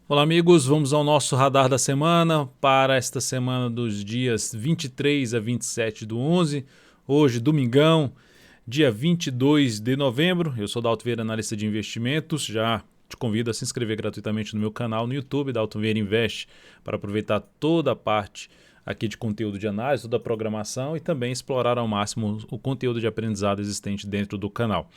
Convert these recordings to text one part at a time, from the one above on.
Olá, amigos. Vamos ao nosso radar da semana para esta semana dos dias 23 a 27 do 11. Hoje, domingão, dia 22 de novembro. Eu sou Dalton Vieira, analista de investimentos. Já te convido a se inscrever gratuitamente no meu canal no YouTube, Dalton Vieira Invest, para aproveitar toda a parte aqui de conteúdo de análise, toda a programação e também explorar ao máximo o conteúdo de aprendizado existente dentro do canal.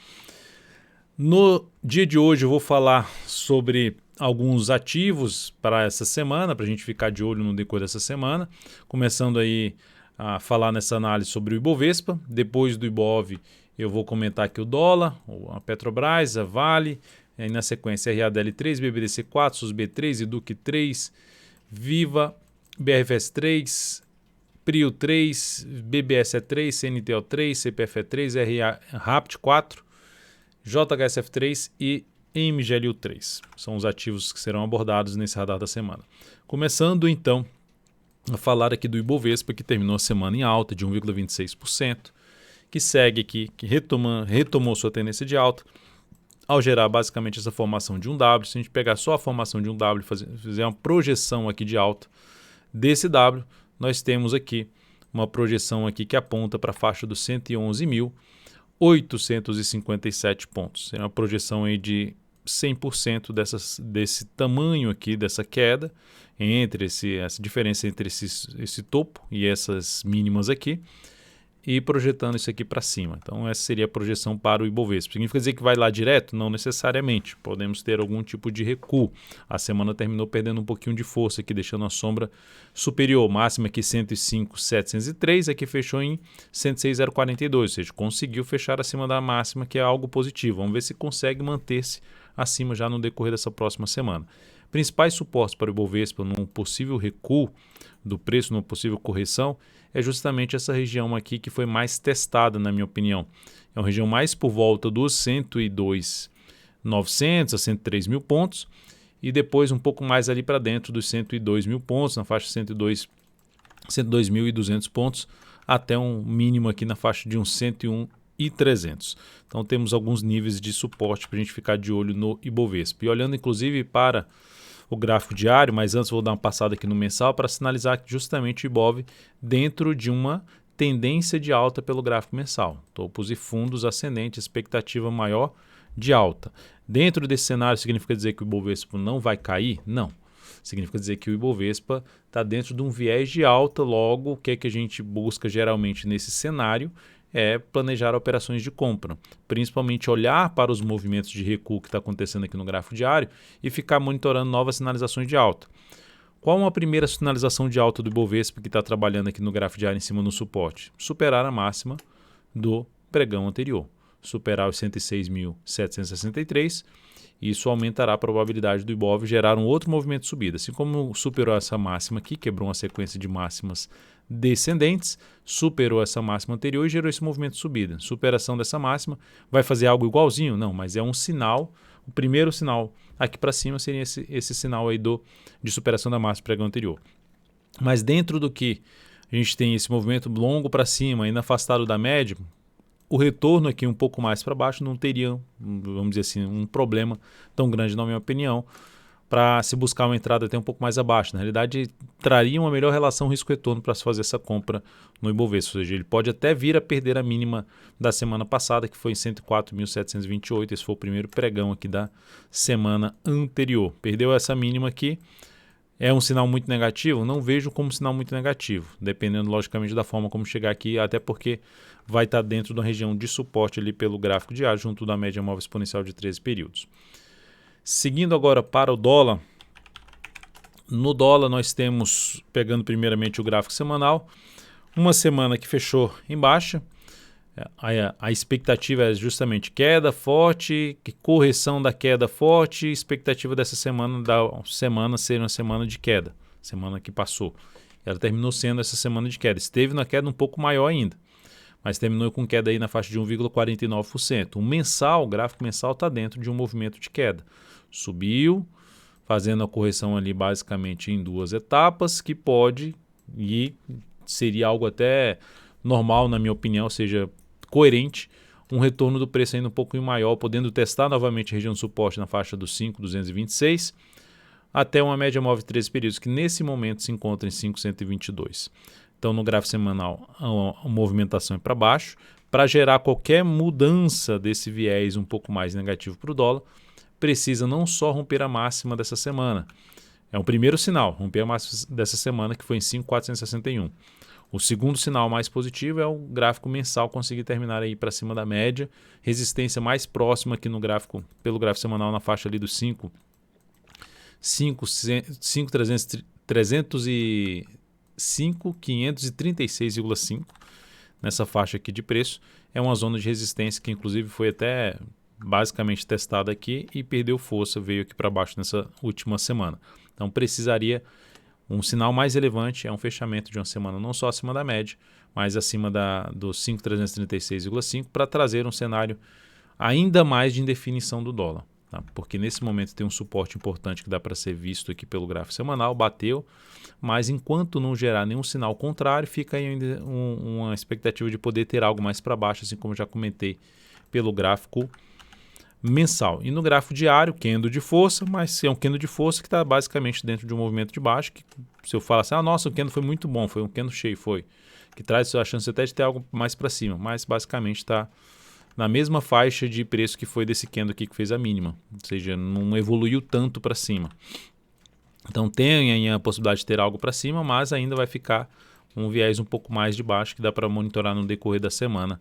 No dia de hoje eu vou falar sobre alguns ativos para essa semana, para a gente ficar de olho no decorrer dessa semana. Começando aí a falar nessa análise sobre o Ibovespa. Depois do Ibov eu vou comentar aqui o dólar, a Petrobras, a Vale, aí na sequência RADL3, BBDC4, SUSB3, Educ3, Viva, BRFS3, Prio3, BBSE3, CNTO3, CPFE3, RAPT4, JHSF3 e MGLU3. São os ativos que serão abordados nesse radar da semana. Começando então a falar aqui do Ibovespa, que terminou a semana em alta de 1,26%, que segue aqui, que retomou sua tendência de alta, ao gerar basicamente essa formação de um W. Se a gente pegar só a formação de um W e fizer uma projeção aqui de alta desse W, nós temos aqui uma projeção aqui que aponta para a faixa dos 111.857 pontos. É uma projeção aí de 100% desse tamanho aqui, dessa queda, entre essa diferença entre esse topo e essas mínimas aqui, e projetando isso aqui para cima. Então essa seria a projeção para o Ibovespa. Significa dizer que vai lá direto? Não necessariamente. Podemos ter algum tipo de recuo. A semana terminou perdendo um pouquinho de força aqui, deixando a sombra superior. Máxima aqui 105.703, aqui fechou em 106.042, ou seja, conseguiu fechar acima da máxima, que é algo positivo. Vamos ver se consegue manter-se acima já no decorrer dessa próxima semana. Principais suportes para o Ibovespa num possível recuo do preço, numa possível correção, é justamente essa região aqui que foi mais testada, na minha opinião. É uma região mais por volta dos 102.900 a 103 mil pontos e depois um pouco mais ali para dentro dos 102 mil pontos, na faixa 102.200 pontos, até um mínimo aqui na faixa de uns 101.300. Então temos alguns níveis de suporte para a gente ficar de olho no Ibovespa. E olhando inclusive para o gráfico diário, mas antes vou dar uma passada aqui no mensal para sinalizar justamente o Ibov dentro de uma tendência de alta pelo gráfico mensal. Topos e fundos ascendentes, expectativa maior de alta. Dentro desse cenário significa dizer que o Ibovespa não vai cair? Não. Significa dizer que o Ibovespa está dentro de um viés de alta, logo o que é que a gente busca geralmente nesse cenário é planejar operações de compra, principalmente olhar para os movimentos de recuo que está acontecendo aqui no gráfico diário e ficar monitorando novas sinalizações de alta. Qual uma primeira sinalização de alta do Ibovespa que está trabalhando aqui no gráfico diário em cima no suporte? Superar a máxima do pregão anterior, superar os 106.763. Isso aumentará a probabilidade do Ibov gerar um outro movimento de subida. Assim como superou essa máxima aqui, quebrou uma sequência de máximas descendentes, superou essa máxima anterior e gerou esse movimento de subida. Superação dessa máxima vai fazer algo igualzinho? Não, mas é um sinal. O primeiro sinal aqui para cima seria esse sinal aí de superação da máxima pregão anterior. Mas dentro do que a gente tem esse movimento longo para cima, ainda afastado da média, o retorno aqui um pouco mais para baixo não teria, vamos dizer assim, um problema tão grande, na minha opinião, para se buscar uma entrada até um pouco mais abaixo. Na realidade, traria uma melhor relação risco-retorno para se fazer essa compra no Ibovespa. Ou seja, ele pode até vir a perder a mínima da semana passada, que foi em 104.728. Esse foi o primeiro pregão aqui da semana anterior. Perdeu essa mínima aqui. É um sinal muito negativo? Não vejo como sinal muito negativo, dependendo logicamente da forma como chegar aqui, até porque vai estar dentro da região de suporte ali pelo gráfico diário, junto da média móvel exponencial de 13 períodos. Seguindo agora para o dólar, no dólar nós temos, pegando primeiramente o gráfico semanal, uma semana que fechou em baixa. A expectativa é justamente queda forte, correção da queda forte, expectativa dessa semana ser uma semana de queda, semana que passou. Ela terminou sendo essa semana de queda, esteve na queda um pouco maior ainda, mas terminou com queda aí na faixa de 1,49%. O gráfico mensal está dentro de um movimento de queda. Subiu, fazendo a correção ali basicamente em duas etapas, que pode e seria algo até normal na minha opinião, ou seja, coerente, um retorno do preço ainda um pouco maior, podendo testar novamente a região de suporte na faixa dos 5.226, até uma média móvel de 13 períodos, que nesse momento se encontra em 5,122. Então, no gráfico semanal, a movimentação é para baixo. Para gerar qualquer mudança desse viés um pouco mais negativo para o dólar, precisa não só romper a máxima dessa semana. É um primeiro sinal, romper a máxima dessa semana, que foi em 5,461. O segundo sinal mais positivo é o gráfico mensal conseguir terminar aí para cima da média. Resistência mais próxima aqui no gráfico, pelo gráfico semanal, na faixa ali dos 536,5 nessa faixa aqui de preço. É uma zona de resistência que inclusive foi até basicamente testada aqui e perdeu força, veio aqui para baixo nessa última semana. Então precisaria um sinal mais relevante, é um fechamento de uma semana não só acima da média, mas acima dos 5,336,5 para trazer um cenário ainda mais de indefinição do dólar. Tá? Porque nesse momento tem um suporte importante que dá para ser visto aqui pelo gráfico semanal, bateu, mas enquanto não gerar nenhum sinal contrário, fica ainda uma expectativa de poder ter algo mais para baixo, assim como já comentei pelo gráfico mensal. E no gráfico diário, candle de força, mas é um candle de força que está basicamente dentro de um movimento de baixo, que se eu falar assim, nossa, o candle foi muito bom, foi um candle cheio, que traz a chance até de ter algo mais para cima, mas basicamente está na mesma faixa de preço que foi desse candle aqui que fez a mínima, ou seja, não evoluiu tanto para cima. Então tem a possibilidade de ter algo para cima, mas ainda vai ficar um viés um pouco mais de baixo que dá para monitorar no decorrer da semana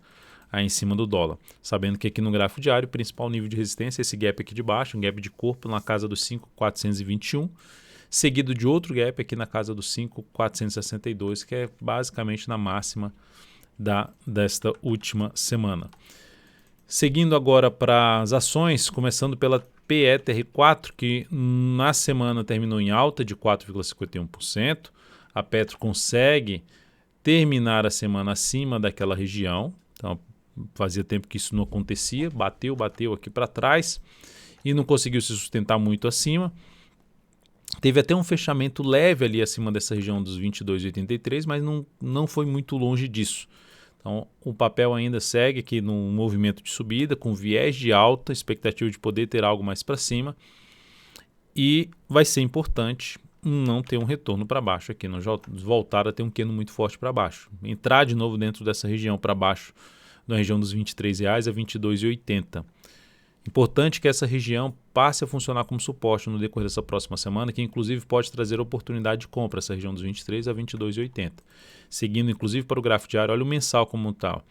aí em cima do dólar. Sabendo que aqui no gráfico diário o principal nível de resistência é esse gap aqui de baixo, um gap de corpo na casa dos 5.421, seguido de outro gap aqui na casa dos 5.462, que é basicamente na máxima desta última semana. Seguindo agora para as ações, começando pela PETR4, que na semana terminou em alta de 4,51%. A Petro consegue terminar a semana acima daquela região. Então, fazia tempo que isso não acontecia. Bateu aqui para trás e não conseguiu se sustentar muito acima. Teve até um fechamento leve ali acima dessa região dos 22,83, mas não foi muito longe disso. Então, o papel ainda segue aqui num movimento de subida, com viés de alta, expectativa de poder ter algo mais para cima. E vai ser importante não ter um retorno para baixo aqui, não voltar a ter um candle muito forte para baixo. Entrar de novo dentro dessa região para baixo, na região dos R$23 a R$22,80. Importante que essa região passe a funcionar como suporte no decorrer dessa próxima semana, que inclusive pode trazer oportunidade de compra, essa região dos 23 a 22,80. Seguindo inclusive para o gráfico diário, olha o mensal como está.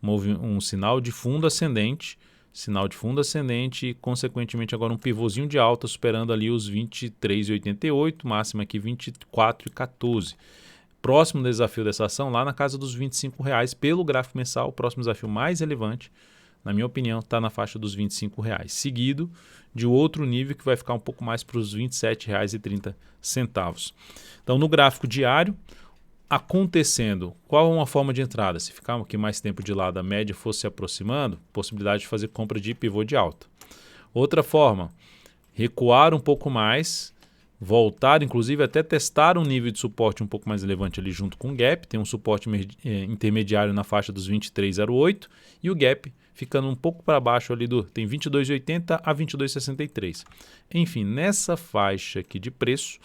Um sinal de fundo ascendente e consequentemente agora um pivôzinho de alta superando ali os 23,88, máxima aqui 24,14. Próximo desafio dessa ação lá na casa dos R$25 pelo gráfico mensal, o próximo desafio mais relevante, na minha opinião, está na faixa dos R$25, seguido de outro nível que vai ficar um pouco mais para os R$27,30. Então, no gráfico diário, acontecendo, qual é uma forma de entrada? Se ficar aqui mais tempo de lado, a média fosse se aproximando, possibilidade de fazer compra de pivô de alta. Outra forma, recuar um pouco mais, voltar, inclusive até testar um nível de suporte um pouco mais relevante ali junto com o gap, tem um suporte intermediário na faixa dos 23,08 e o gap ficando um pouco para baixo ali tem 22,80 a 22,63. Enfim, nessa faixa aqui de preço,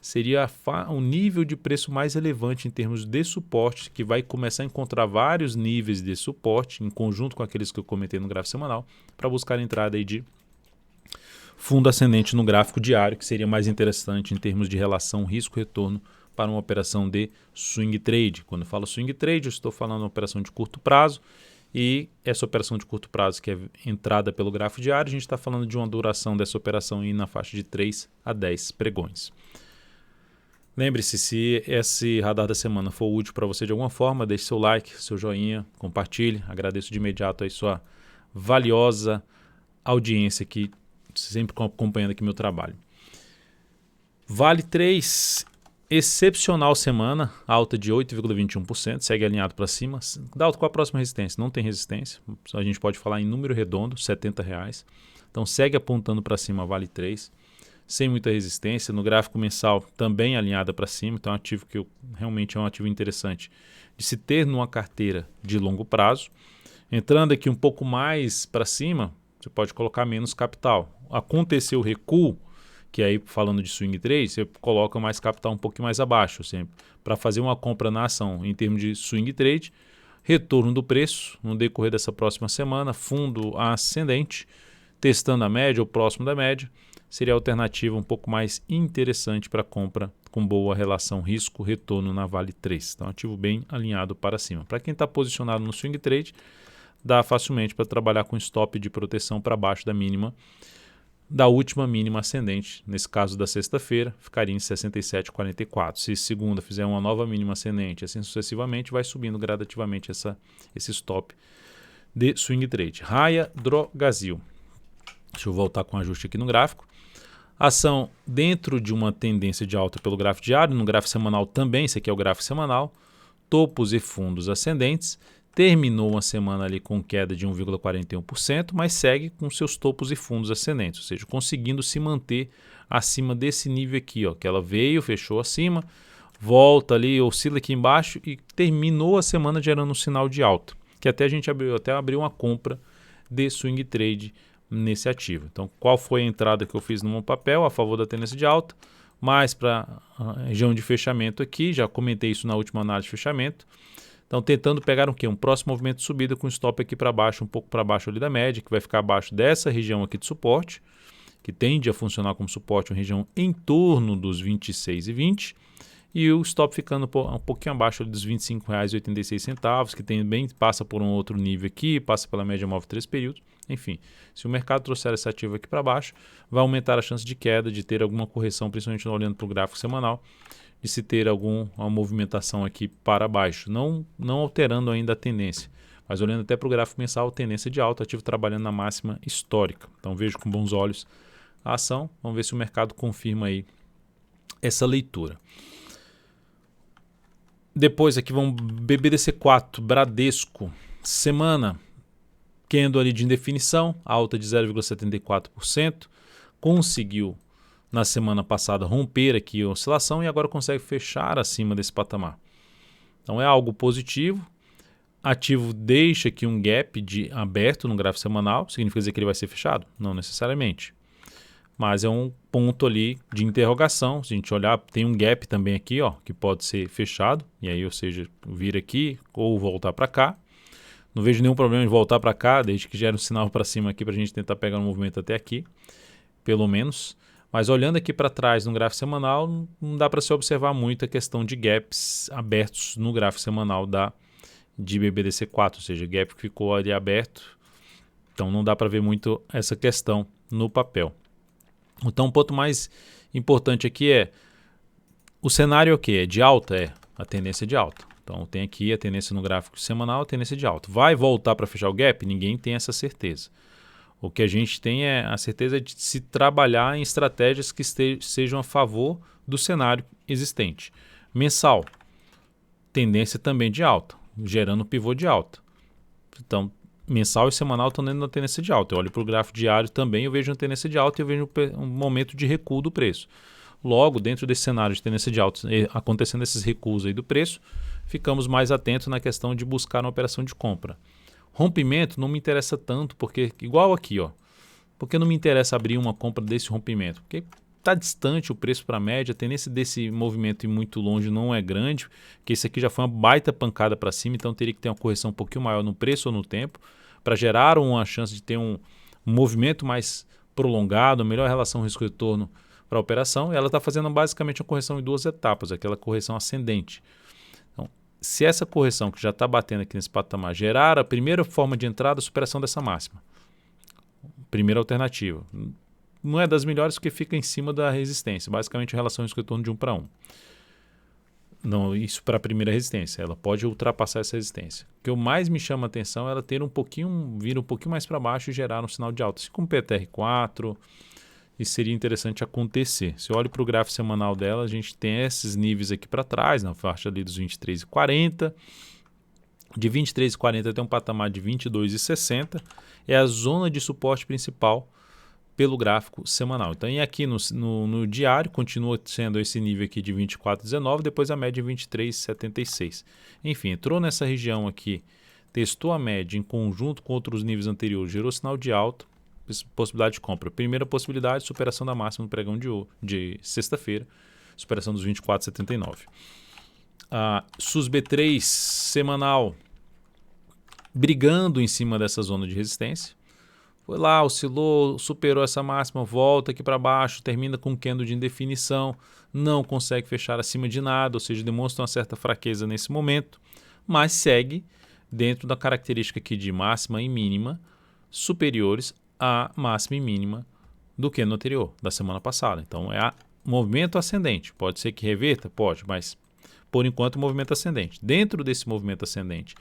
seria o nível de preço mais relevante em termos de suporte, que vai começar a encontrar vários níveis de suporte, em conjunto com aqueles que eu comentei no gráfico semanal, para buscar a entrada aí de fundo ascendente no gráfico diário, que seria mais interessante em termos de relação risco-retorno para uma operação de swing trade. Quando eu falo swing trade, eu estou falando de uma operação de curto prazo, e essa operação de curto prazo, que é entrada pelo gráfico diário, a gente está falando de uma duração dessa operação aí na faixa de 3 a 10 pregões. Lembre-se, se esse radar da semana for útil para você de alguma forma, deixe seu like, seu joinha, compartilhe. Agradeço de imediato a sua valiosa audiência que sempre acompanhando aqui meu trabalho. Vale 3, excepcional semana, alta de 8,21%, segue alinhado para cima. Dalton, qual a próxima resistência? Não tem resistência, a gente pode falar em número redondo, R$70. Então segue apontando para cima, Vale 3, sem muita resistência. No gráfico mensal também alinhada para cima, então é um ativo que realmente é um ativo interessante de se ter numa carteira de longo prazo. Entrando aqui um pouco mais para cima, você pode colocar menos capital. Aconteceu o recuo, que aí falando de swing trade, você coloca mais capital um pouquinho mais abaixo sempre, para fazer uma compra na ação em termos de swing trade, retorno do preço no decorrer dessa próxima semana, fundo ascendente, testando a média ou próximo da média, seria a alternativa um pouco mais interessante para compra com boa relação risco-retorno na Vale 3. Então, ativo bem alinhado para cima. Para quem está posicionado no swing trade, dá facilmente para trabalhar com stop de proteção para baixo da mínima, da última mínima ascendente. Nesse caso da sexta-feira, ficaria em 67,44. Se segunda fizer uma nova mínima ascendente, assim sucessivamente, vai subindo gradativamente esse stop de swing trade. Raia Drogasil. Deixa eu voltar com o ajuste aqui no gráfico. Ação dentro de uma tendência de alta pelo gráfico diário, no gráfico semanal também, esse aqui é o gráfico semanal, topos e fundos ascendentes, terminou uma semana ali com queda de 1,41%, mas segue com seus topos e fundos ascendentes, ou seja, conseguindo se manter acima desse nível aqui, ó, que ela veio, fechou acima, volta ali, oscila aqui embaixo e terminou a semana gerando um sinal de alta, que até a gente abriu uma compra de swing trade nesse ativo. Então, qual foi a entrada que eu fiz no meu papel a favor da tendência de alta? Mais para a região de fechamento aqui, já comentei isso na última análise de fechamento. Então, tentando pegar o quê? Um próximo movimento de subida com stop aqui para baixo, um pouco para baixo ali da média, que vai ficar abaixo dessa região aqui de suporte, que tende a funcionar como suporte, uma região em torno dos 26,20, e o stop ficando um pouquinho abaixo dos R$ 25,86, que também passa por um outro nível aqui, passa pela média móvel 3 períodos. Enfim, se o mercado trouxer esse ativo aqui para baixo, vai aumentar a chance de queda, de ter alguma correção, principalmente olhando para o gráfico semanal, de se ter alguma movimentação aqui para baixo, não alterando ainda a tendência, mas olhando até para o gráfico mensal, tendência de alta, ativo trabalhando na máxima histórica. Então vejo com bons olhos a ação, vamos ver se o mercado confirma aí essa leitura. Depois aqui vamos BBDC4, Bradesco, semana, candle ali de indefinição, alta de 0,74%, conseguiu na semana passada romper aqui a oscilação e agora consegue fechar acima desse patamar. Então é algo positivo, ativo deixa aqui um gap aberto no gráfico semanal, significa dizer que ele vai ser fechado? Não necessariamente. Mas é um ponto ali de interrogação. Se a gente olhar, tem um gap também aqui, ó, que pode ser fechado. E aí, ou seja, vir aqui ou voltar para cá. Não vejo nenhum problema de voltar para cá, desde que gere um sinal para cima aqui para a gente tentar pegar um movimento até aqui, pelo menos. Mas olhando aqui para trás no gráfico semanal, não dá para se observar muito a questão de gaps abertos no gráfico semanal de BBDC4, ou seja, gap que ficou ali aberto. Então não dá para ver muito essa questão no papel. Então, o ponto mais importante aqui é o cenário é o quê? É de alta? É a tendência de alta. Então, tem aqui a tendência no gráfico semanal, a tendência de alta. Vai voltar para fechar o gap? Ninguém tem essa certeza. O que a gente tem é a certeza de se trabalhar em estratégias que sejam a favor do cenário existente. Mensal, tendência também de alta, gerando pivô de alta. Então, mensal e semanal estão dentro da tendência de alta. Eu olho para o gráfico diário também, eu vejo uma tendência de alta e eu vejo um momento de recuo do preço. Logo, dentro desse cenário de tendência de alta, acontecendo esses recuos aí do preço, ficamos mais atentos na questão de buscar uma operação de compra. Rompimento não me interessa tanto, porque igual aqui, ó, porque não me interessa abrir uma compra desse rompimento? Porque está distante o preço para a média, a tendência desse movimento ir muito longe não é grande, porque esse aqui já foi uma baita pancada para cima, então teria que ter uma correção um pouquinho maior no preço ou no tempo, para gerar uma chance de ter um movimento mais prolongado, melhor relação risco-retorno para a operação, e ela está fazendo basicamente uma correção em duas etapas, aquela correção ascendente. Então, se essa correção que já está batendo aqui nesse patamar gerar a primeira forma de entrada, a superação dessa máxima, primeira alternativa, não é das melhores porque fica em cima da resistência, basicamente a relação risco-retorno de 1 para 1. Não, isso para a primeira resistência, ela pode ultrapassar essa resistência. O que mais me chama a atenção é ela ter vir um pouquinho mais para baixo e gerar um sinal de alta, assim como PTR4, isso seria interessante acontecer. Se eu olho para o gráfico semanal dela, a gente tem esses níveis aqui para trás, na faixa ali dos 23,40, de 23,40 até um patamar de 22,60, é a zona de suporte principal pelo gráfico semanal. Então, e aqui no diário, continua sendo esse nível aqui de 24,19, depois a média de 23,76. Enfim, entrou nessa região aqui, testou a média em conjunto com outros níveis anteriores, gerou sinal de alta, possibilidades de compra. Primeira possibilidade, superação da máxima no pregão de sexta-feira, superação dos 24,79. SUSB3 semanal brigando em cima dessa zona de resistência. Foi lá, oscilou, superou essa máxima, volta aqui para baixo, termina com um candle de indefinição, não consegue fechar acima de nada, ou seja, demonstra uma certa fraqueza nesse momento, mas segue dentro da característica aqui de máxima e mínima superiores à máxima e mínima do candle anterior, da semana passada. Então é movimento ascendente. Pode ser que reverta? Pode, mas por enquanto movimento ascendente. Dentro desse movimento ascendente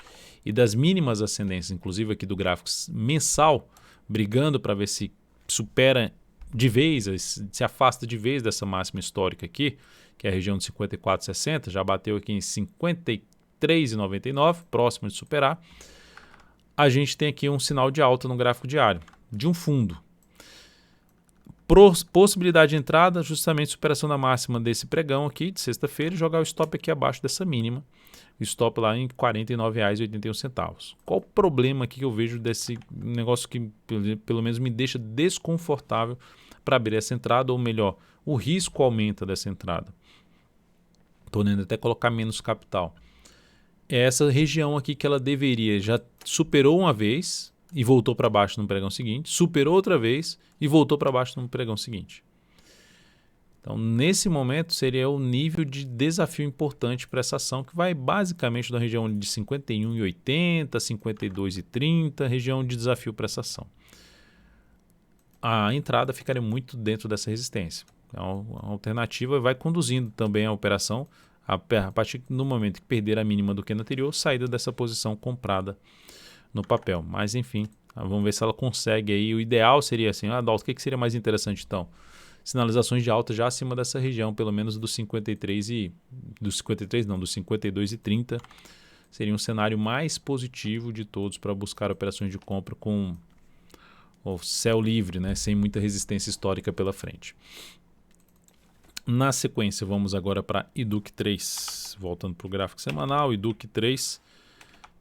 e das mínimas ascendentes, inclusive aqui do gráfico mensal, brigando para ver se supera de vez, se afasta de vez dessa máxima histórica aqui, que é a região de 54,60, já bateu aqui em 53,99, próximo de superar. A gente tem aqui um sinal de alta no gráfico diário, de um fundo. Possibilidade de entrada, justamente superação da máxima desse pregão aqui, de sexta-feira, e jogar o stop aqui abaixo dessa mínima. O stop lá em R$ 49,81. Qual o problema aqui que eu vejo desse negócio que pelo menos me deixa desconfortável para abrir essa entrada, ou melhor, o risco aumenta dessa entrada? Estou podendo até colocar menos capital. É essa região aqui que ela deveria, já superou uma vez e voltou para baixo no pregão seguinte, superou outra vez e voltou para baixo no pregão seguinte. Então, nesse momento, seria o nível de desafio importante para essa ação, que vai basicamente da região de 51,80, 52,30, região de desafio para essa ação. A entrada ficaria muito dentro dessa resistência. Então, a alternativa vai conduzindo também a operação a partir do momento que perder a mínima do que anterior, saída dessa posição comprada no papel. Mas, enfim, vamos ver se ela consegue aí. O ideal seria assim, Adalto, o que seria mais interessante então? Sinalizações de alta já acima dessa região, pelo menos dos 52,30, seria um cenário mais positivo de todos para buscar operações de compra com o céu livre, né, sem muita resistência histórica pela frente. Na sequência, vamos agora para IDUC 3, voltando para o gráfico semanal. IDUC 3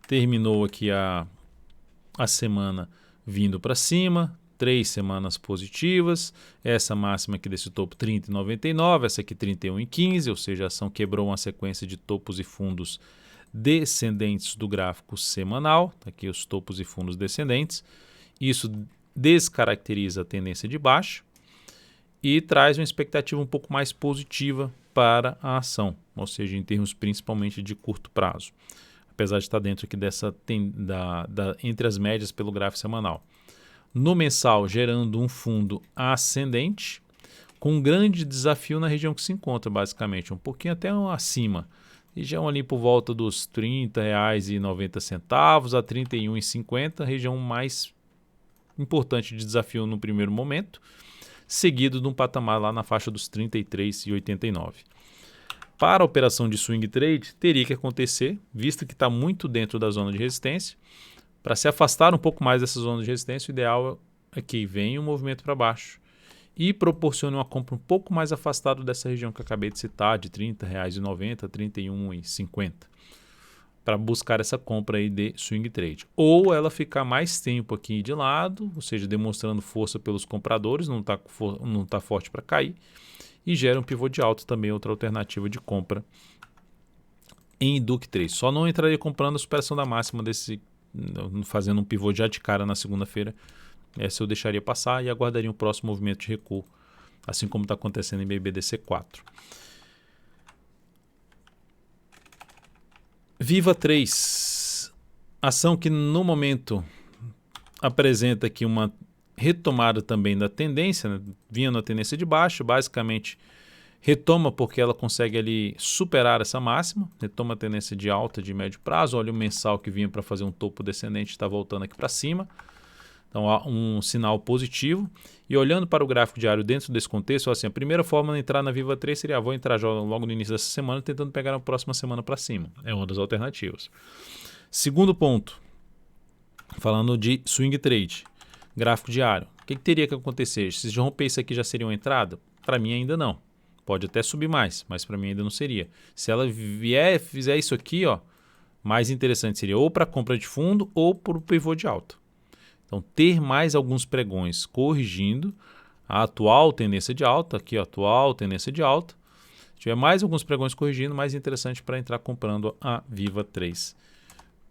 terminou aqui a semana vindo para cima, 3 semanas positivas, essa máxima aqui desse topo 30,99, essa aqui 31,15, ou seja, a ação quebrou uma sequência de topos e fundos descendentes do gráfico semanal, tá aqui os topos e fundos descendentes, isso descaracteriza a tendência de baixa e traz uma expectativa um pouco mais positiva para a ação, ou seja, em termos principalmente de curto prazo, apesar de estar dentro aqui dessa entre as médias pelo gráfico semanal. No mensal, gerando um fundo ascendente, com um grande desafio na região que se encontra, basicamente, um pouquinho até acima. Região ali por volta dos R$ 30,90 a R$ 31,50, região mais importante de desafio no primeiro momento, seguido de um patamar lá na faixa dos R$ 33,89. Para a operação de swing trade, teria que acontecer, visto que está muito dentro da zona de resistência. Para se afastar um pouco mais dessa zona de resistência, o ideal é que venha um movimento para baixo e proporcione uma compra um pouco mais afastado dessa região que eu acabei de citar, de R$ 30,90 a R$ 31,50, para buscar essa compra aí de swing trade. Ou ela ficar mais tempo aqui de lado, ou seja, demonstrando força pelos compradores, não tá forte para cair, e gera um pivô de alta também, outra alternativa de compra em IDUC 3. Só não entraria comprando a superação da máxima fazendo um pivô já de cara na segunda-feira. Essa eu deixaria passar e aguardaria o próximo movimento de recuo, assim como está acontecendo em BBDC4. Viva 3, ação que no momento apresenta aqui uma retomada também da tendência, né? Vinha na tendência de baixo, basicamente retoma porque ela consegue ali superar essa máxima, retoma a tendência de alta de médio prazo. Olha o mensal que vinha para fazer um topo descendente, está voltando aqui para cima. Então há um sinal positivo. E olhando para o gráfico diário dentro desse contexto, assim, a primeira forma de entrar na Viva 3 seria vou entrar logo no início dessa semana, tentando pegar na próxima semana para cima. É uma das alternativas. Segundo ponto, falando de swing trade, gráfico diário. O que teria que acontecer? Se romper isso aqui já seria uma entrada? Para mim ainda não. Pode até subir mais, mas para mim ainda não seria. Se ela fizer isso aqui, mais interessante seria ou para compra de fundo ou para o pivô de alta. Então, ter mais alguns pregões corrigindo a atual tendência de alta, aqui a atual tendência de alta, se tiver mais alguns pregões corrigindo, mais interessante para entrar comprando a Viva 3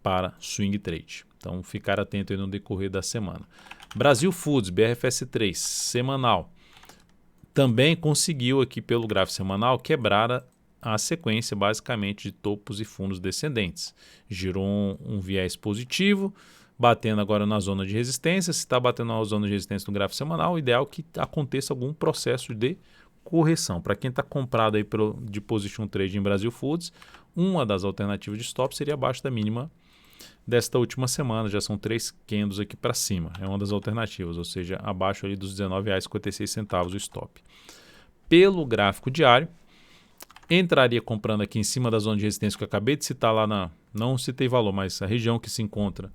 para swing trade. Então, ficar atento aí no decorrer da semana. Brasil Foods, BRFS3, semanal. Também conseguiu aqui pelo gráfico semanal quebrar a sequência basicamente de topos e fundos descendentes. Girou um viés positivo, batendo agora na zona de resistência. Se está batendo na zona de resistência no gráfico semanal, o ideal é que aconteça algum processo de correção. Para quem está comprado aí de Position Trade em Brasil Foods, uma das alternativas de stop seria abaixo da mínima desta última semana. Já são 3 candles aqui para cima. É uma das alternativas, ou seja, abaixo ali dos R$19,56 o stop. Pelo gráfico diário, entraria comprando aqui em cima da zona de resistência que eu acabei de citar lá não citei valor, mas a região que se encontra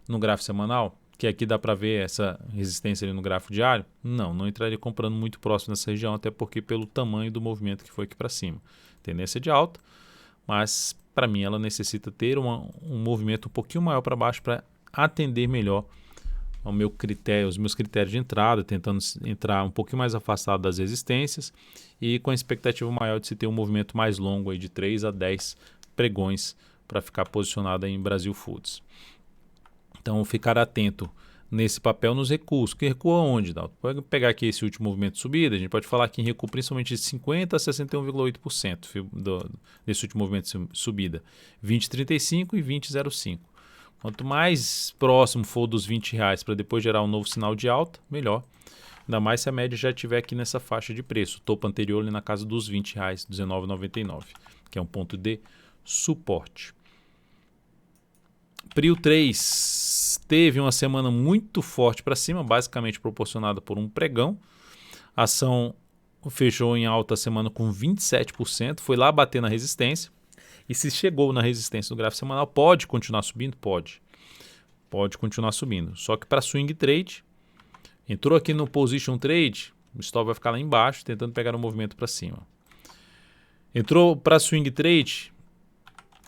no gráfico semanal, que aqui dá para ver essa resistência ali no gráfico diário. Não entraria comprando muito próximo dessa região, até porque pelo tamanho do movimento que foi aqui para cima. Tendência de alta, mas para mim ela necessita ter um movimento um pouquinho maior para baixo para atender melhor ao meu critério, os meus critérios de entrada, tentando entrar um pouquinho mais afastado das resistências e com a expectativa maior de se ter um movimento mais longo aí de 3 a 10 pregões para ficar posicionado aí em Brasil Foods. Então, ficar atento nesse papel nos recuos. Que recua onde, Dalton? Pode pegar aqui esse último movimento de subida, a gente pode falar aqui em recuo principalmente de 50% a 61,8% desse último movimento de subida. 20,35 e 20,05. Quanto mais próximo for dos R$20 para depois gerar um novo sinal de alta, melhor. Ainda mais se a média já estiver aqui nessa faixa de preço. O topo anterior ali na casa dos R$20, R$19,99, que é um ponto de suporte. Prio 3 teve uma semana muito forte para cima, basicamente proporcionada por um pregão. A ação fechou em alta a semana com 27%, foi lá bater na resistência. E se chegou na resistência do gráfico semanal, pode continuar subindo? Pode continuar subindo. Só que para swing trade, entrou aqui no position trade, o stop vai ficar lá embaixo, tentando pegar um movimento para cima. Entrou para swing trade,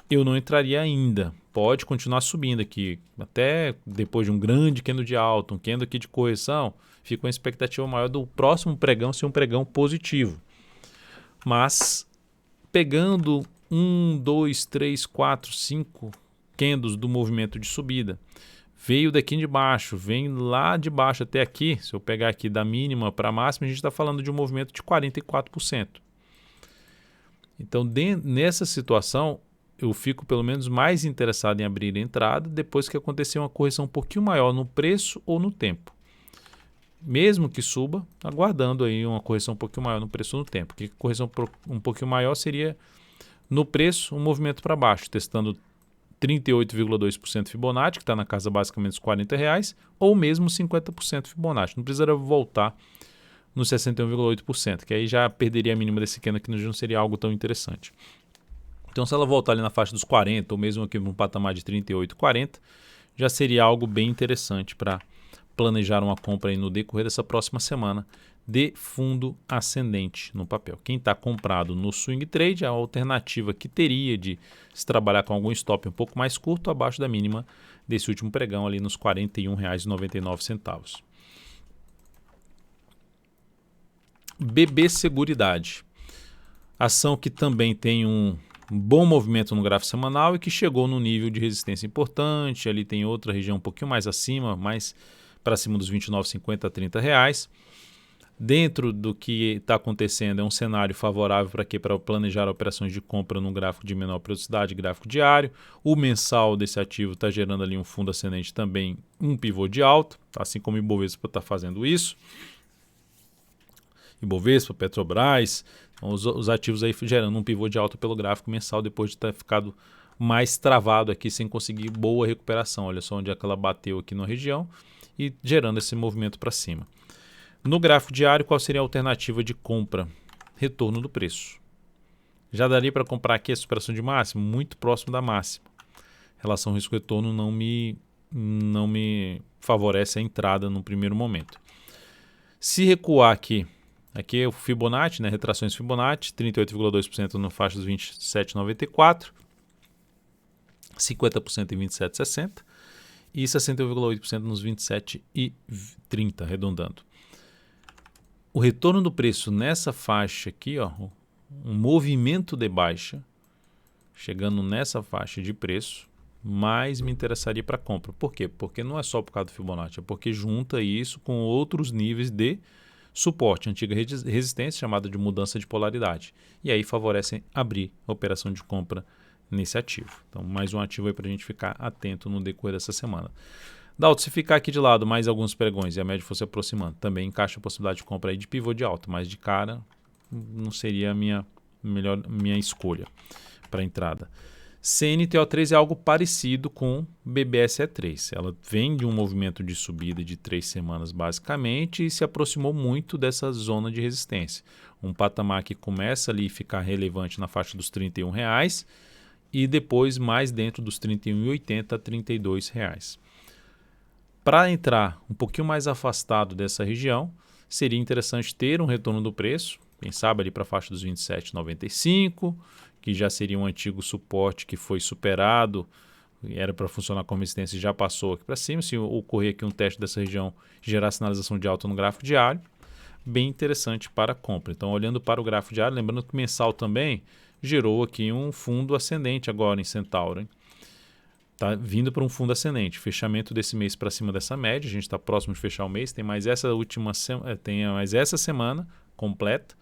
eu não entraria ainda. Pode continuar subindo aqui, até depois de um grande candle de alta, um candle aqui de correção, fica uma expectativa maior do próximo pregão ser um pregão positivo. Mas pegando 1, 2, 3, 4, 5 candles do movimento de subida, veio daqui de baixo, vem lá de baixo até aqui, se eu pegar aqui da mínima para a máxima, a gente está falando de um movimento de 44%. Então, nessa situação, eu fico pelo menos mais interessado em abrir a entrada depois que acontecer uma correção um pouquinho maior no preço ou no tempo. Mesmo que suba, aguardando aí uma correção um pouquinho maior no preço ou no tempo. Porque correção um pouquinho maior seria no preço um movimento para baixo, testando 38,2% Fibonacci, que está na casa basicamente dos R$40, ou mesmo 50% Fibonacci. Não precisaria voltar no 61,8%, que aí já perderia a mínima desse candle, que não seria algo tão interessante. Então, se ela voltar ali na faixa dos 40, ou mesmo aqui num patamar de 38, 40, já seria algo bem interessante para planejar uma compra aí no decorrer dessa próxima semana de fundo ascendente no papel. Quem está comprado no swing trade, a alternativa que teria de se trabalhar com algum stop um pouco mais curto, abaixo da mínima desse último pregão ali nos R$ 41,99. BB Seguridade, ação que também tem um bom movimento no gráfico semanal e que chegou num nível de resistência importante. Ali tem outra região um pouquinho mais acima, mais para cima dos R$ 29,50 a R$30. Dentro do que está acontecendo, é um cenário favorável para quê? Para planejar operações de compra no gráfico de menor periodicidade, gráfico diário. O mensal desse ativo está gerando ali um fundo ascendente também, um pivô de alta, assim como o Ibovespa está fazendo isso. Ibovespa, Petrobras, os ativos aí gerando um pivô de alta pelo gráfico mensal depois de ter ficado mais travado aqui sem conseguir boa recuperação. Olha só onde é que ela bateu aqui na região e gerando esse movimento para cima. No gráfico diário, qual seria a alternativa de compra? Retorno do preço. Já daria para comprar aqui a superação de máximo? Muito próximo da máxima. Relação risco-retorno não me favorece a entrada no primeiro momento. Se recuar aqui é o Fibonacci, né? Retrações Fibonacci, 38,2% na faixa dos 27,94, 50% em 27,60. e 61,8% nos 27,30, arredondando. O retorno do preço nessa faixa aqui, ó, um movimento de baixa, chegando nessa faixa de preço, mais me interessaria para compra. Por quê? Porque não é só por causa do Fibonacci, é porque junta isso com outros níveis de suporte, antiga resistência chamada de mudança de polaridade. E aí favorecem abrir a operação de compra nesse ativo. Então, mais um ativo aí para a gente ficar atento no decorrer dessa semana. Dalton, se ficar aqui de lado mais alguns pregões e a média for se aproximando, também encaixa a possibilidade de compra aí de pivô de alta, mas de cara não seria a minha escolha para entrada. CNTO3 é algo parecido com BBSE3. Ela vem de um movimento de subida de 3 semanas basicamente e se aproximou muito dessa zona de resistência. Um patamar que começa ali a ficar relevante na faixa dos R$ 31,00 e depois mais dentro dos R$ 31,80 a R$ 32,00. Para entrar um pouquinho mais afastado dessa região, seria interessante ter um retorno do preço, quem sabe ali para a faixa dos R$ 27,95, que já seria um antigo suporte que foi superado, era para funcionar como resistência e já passou aqui para cima. Se ocorrer aqui um teste dessa região, gerar sinalização de alta no gráfico diário, bem interessante para a compra. Então, olhando para o gráfico diário, lembrando que o mensal também gerou aqui um fundo ascendente agora em Centauro. Está vindo para um fundo ascendente. Fechamento desse mês para cima dessa média. A gente está próximo de fechar o mês. Tem mais essa semana completa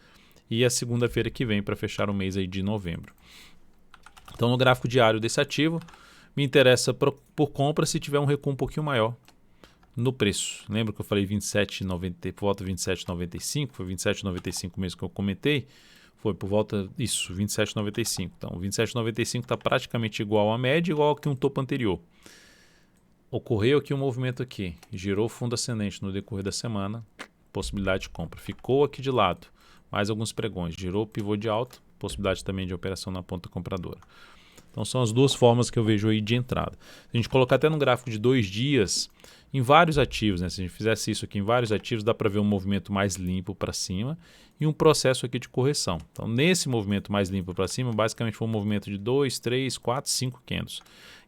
e a segunda-feira que vem para fechar o mês aí de novembro. Então, no gráfico diário desse ativo, me interessa por compra se tiver um recuo um pouquinho maior no preço. Lembra que eu falei 27,90, por volta de 27,95? Foi 27,95 mesmo que eu comentei. Foi por volta disso, 27,95. Então, 27,95 está praticamente igual à média, igual que um topo anterior. Ocorreu aqui um movimento aqui, girou fundo ascendente no decorrer da semana, possibilidade de compra. Ficou aqui de lado, mais alguns pregões, girou pivô de alta, possibilidade também de operação na ponta compradora. Então, são as duas formas que eu vejo aí de entrada. Se a gente colocar até no gráfico de 2 dias, em vários ativos, né? Se a gente fizesse isso aqui em vários ativos, dá para ver um movimento mais limpo para cima e um processo aqui de correção. Então, nesse movimento mais limpo para cima, basicamente foi um movimento de 2, 3, 4, 5 candles.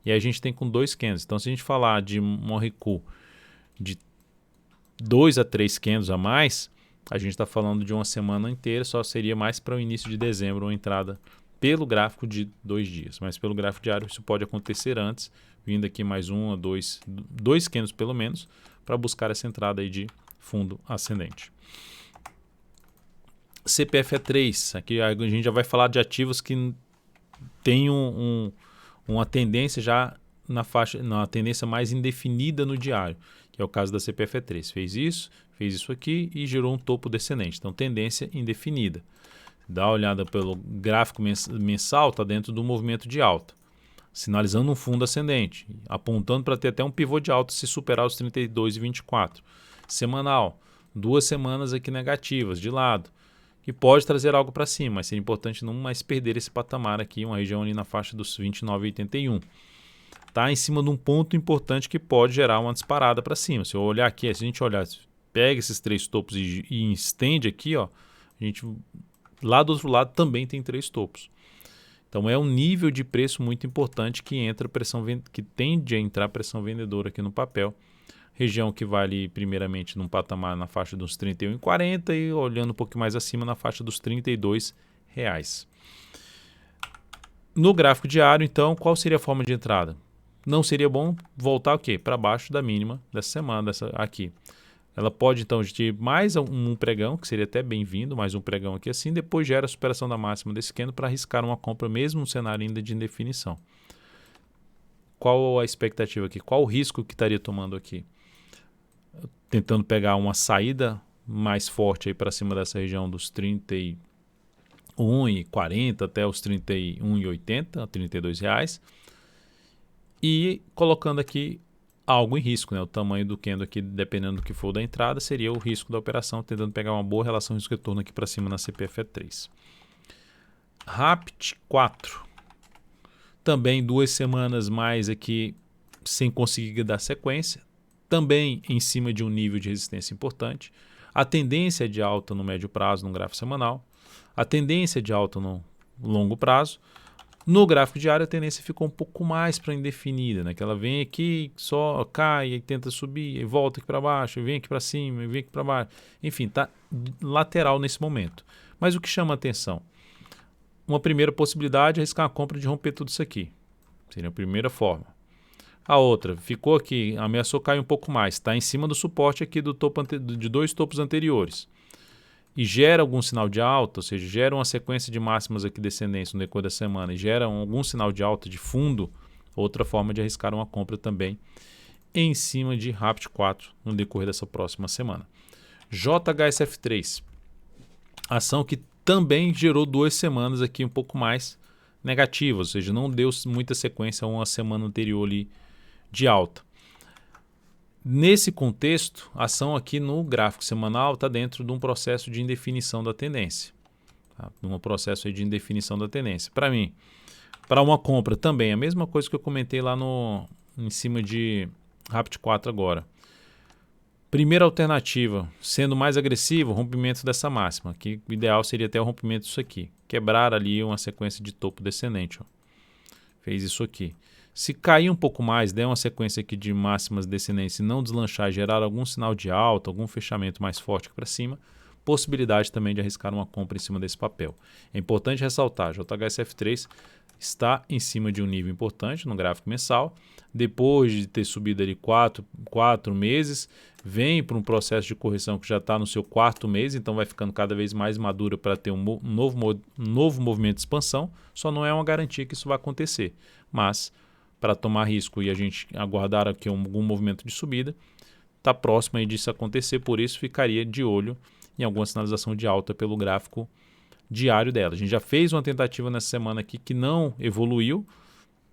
E aí a gente tem com 2 candles. Então, se a gente falar de um recuo de 2 a 3 candles a mais, a gente está falando de uma semana inteira, só seria mais para o início de dezembro uma entrada pelo gráfico de 2 dias. Mas pelo gráfico diário isso pode acontecer antes, vindo aqui mais um a dois candles pelo menos, para buscar essa entrada aí de fundo ascendente. CPFE3, aqui a gente já vai falar de ativos que tem uma tendência já na tendência mais indefinida no diário, que é o caso da CPFE3. Fez isso aqui e gerou um topo descendente, então tendência indefinida. Dá uma olhada pelo gráfico mensal, está dentro do movimento de alta, sinalizando um fundo ascendente, apontando para ter até um pivô de alta se superar os 32,24. Semanal, 2 semanas aqui negativas, de lado, que pode trazer algo para cima, mas seria importante não mais perder esse patamar aqui, uma região ali na faixa dos 29,81. Está em cima de um ponto importante que pode gerar uma disparada para cima. Se eu olhar aqui, se a gente olhar, pega esses 3 topos e estende aqui, ó, a gente, lá do outro lado também tem 3 topos. Então é um nível de preço muito importante que tende a entrar pressão vendedora aqui no papel. Região que vale primeiramente num patamar na faixa dos 31,40 e olhando um pouco mais acima na faixa dos R$32,00. No gráfico diário, então, qual seria a forma de entrada? Não seria bom voltar o quê? Para baixo da mínima dessa semana, aqui. Ela pode, então, ter mais um pregão, que seria até bem-vindo, mais um pregão aqui assim, depois gera a superação da máxima desse candle para arriscar uma compra, mesmo no cenário ainda de indefinição. Qual a expectativa aqui? Qual o risco que estaria tomando aqui? Tentando pegar uma saída mais forte aí para cima dessa região dos 31,40 até os 31,80, R$32,00. E colocando aqui algo em risco, né? O tamanho do candle aqui, dependendo do que for da entrada, seria o risco da operação, tentando pegar uma boa relação risco-retorno aqui para cima na CPFE3. RAPT 4. Também 2 semanas mais aqui sem conseguir dar sequência. Também em cima de um nível de resistência importante. A tendência é de alta no médio prazo, no gráfico semanal. A tendência é de alta no longo prazo. No gráfico diário, a tendência ficou um pouco mais para indefinida, né? Que ela vem aqui, só cai, e tenta subir, e volta aqui para baixo, e vem aqui para cima, e vem aqui para baixo. Enfim, está lateral nesse momento. Mas o que chama a atenção? Uma primeira possibilidade é arriscar a compra de romper tudo isso aqui. Seria a primeira forma. A outra, ficou aqui, ameaçou cair um pouco mais, está em cima do suporte aqui do topo de dois topos anteriores. E gera algum sinal de alta, ou seja, gera uma sequência de máximas aqui descendentes no decorrer da semana e gera algum sinal de alta de fundo, outra forma de arriscar uma compra também em cima de RAPT 4 no decorrer dessa próxima semana. JHSF3, ação que também gerou 2 semanas aqui um pouco mais negativas, ou seja, não deu muita sequência a uma semana anterior ali de alta. Nesse contexto, a ação aqui no gráfico semanal está dentro de um processo de indefinição da tendência. Tá? Um processo aí de indefinição da tendência. Para mim, para uma compra também, a mesma coisa que eu comentei lá em cima de RAPT 4 agora. Primeira alternativa, sendo mais agressivo, rompimento dessa máxima, que o ideal seria até o rompimento disso aqui. Quebrar ali uma sequência de topo descendente. Ó. Fez isso aqui. Se cair um pouco mais, der uma sequência aqui de máximas descendentes e não deslanchar, gerar algum sinal de alta, algum fechamento mais forte para cima, possibilidade também de arriscar uma compra em cima desse papel. É importante ressaltar, JHSF3 está em cima de um nível importante no gráfico mensal. Depois de ter subido ali 4 meses, vem para um processo de correção que já está no seu 4º mês, então vai ficando cada vez mais madura para ter um novo movimento de expansão. Só não é uma garantia que isso vai acontecer, mas para tomar risco e a gente aguardar aqui algum movimento de subida, está próximo aí disso acontecer, por isso ficaria de olho em alguma sinalização de alta pelo gráfico diário dela. A gente já fez uma tentativa nessa semana aqui que não evoluiu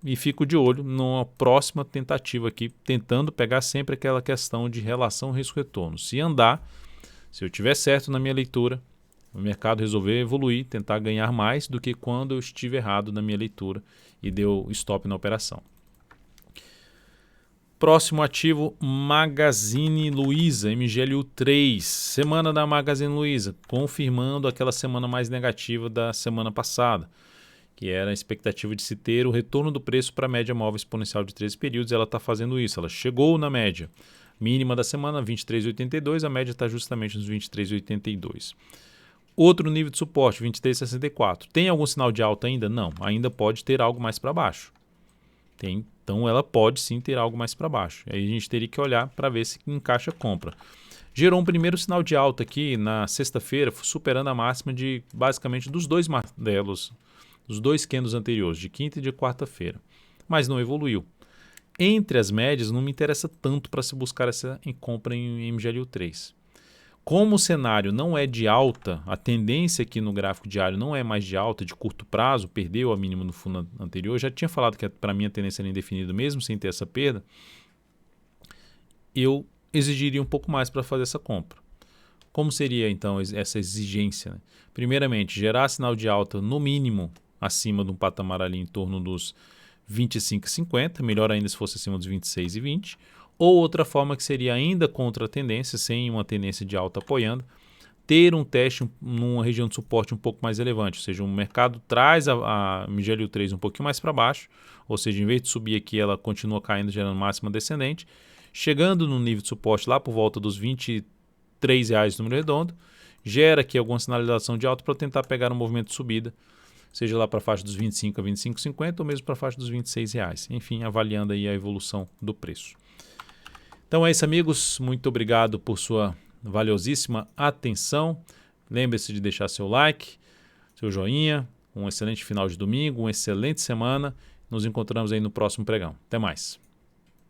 e fico de olho numa próxima tentativa aqui, tentando pegar sempre aquela questão de relação risco-retorno. Se andar, se eu tiver certo na minha leitura, o mercado resolver evoluir, tentar ganhar mais do que quando eu estive errado na minha leitura e deu stop na operação. Próximo ativo, Magazine Luiza, MGLU3. Semana da Magazine Luiza, confirmando aquela semana mais negativa da semana passada, que era a expectativa de se ter o retorno do preço para a média móvel exponencial de 13 períodos. Ela está fazendo isso, ela chegou na média mínima da semana, 23,82, a média está justamente nos 23,82. Outro nível de suporte, 23,64. Tem algum sinal de alta ainda? Não, ainda pode ter algo mais para baixo. Então ela pode sim ter algo mais para baixo. Aí a gente teria que olhar para ver se encaixa a compra. Gerou um primeiro sinal de alta aqui na sexta-feira, superando a máxima de basicamente dos dois martelos, dos dois candles anteriores, de quinta e de quarta-feira. Mas não evoluiu. Entre as médias não me interessa tanto para se buscar essa compra em MGLU3. Como o cenário não é de alta, a tendência aqui no gráfico diário não é mais de alta, de curto prazo, perdeu a mínima no fundo anterior, eu já tinha falado que para mim a tendência era indefinida mesmo sem ter essa perda, eu exigiria um pouco mais para fazer essa compra. Como seria então essa exigência? Né? Primeiramente, gerar sinal de alta no mínimo acima de um patamar ali em torno dos 25,50, melhor ainda se fosse acima dos 26,20, ou outra forma que seria ainda contra a tendência, sem uma tendência de alta apoiando, ter um teste numa região de suporte um pouco mais elevante, ou seja, o mercado traz a MGLU3 um pouquinho mais para baixo, ou seja, em vez de subir aqui, ela continua caindo, gerando máxima descendente, chegando no nível de suporte lá por volta dos R$ 23,00 número redondo, gera aqui alguma sinalização de alta para tentar pegar um movimento de subida, seja lá para a faixa dos 25 a 25,50 ou mesmo para a faixa dos R$ 26,00, enfim, avaliando aí a evolução do preço. Então é isso, amigos. Muito obrigado por sua valiosíssima atenção. Lembre-se de deixar seu like, seu joinha. Um excelente final de domingo, uma excelente semana. Nos encontramos aí no próximo pregão. Até mais.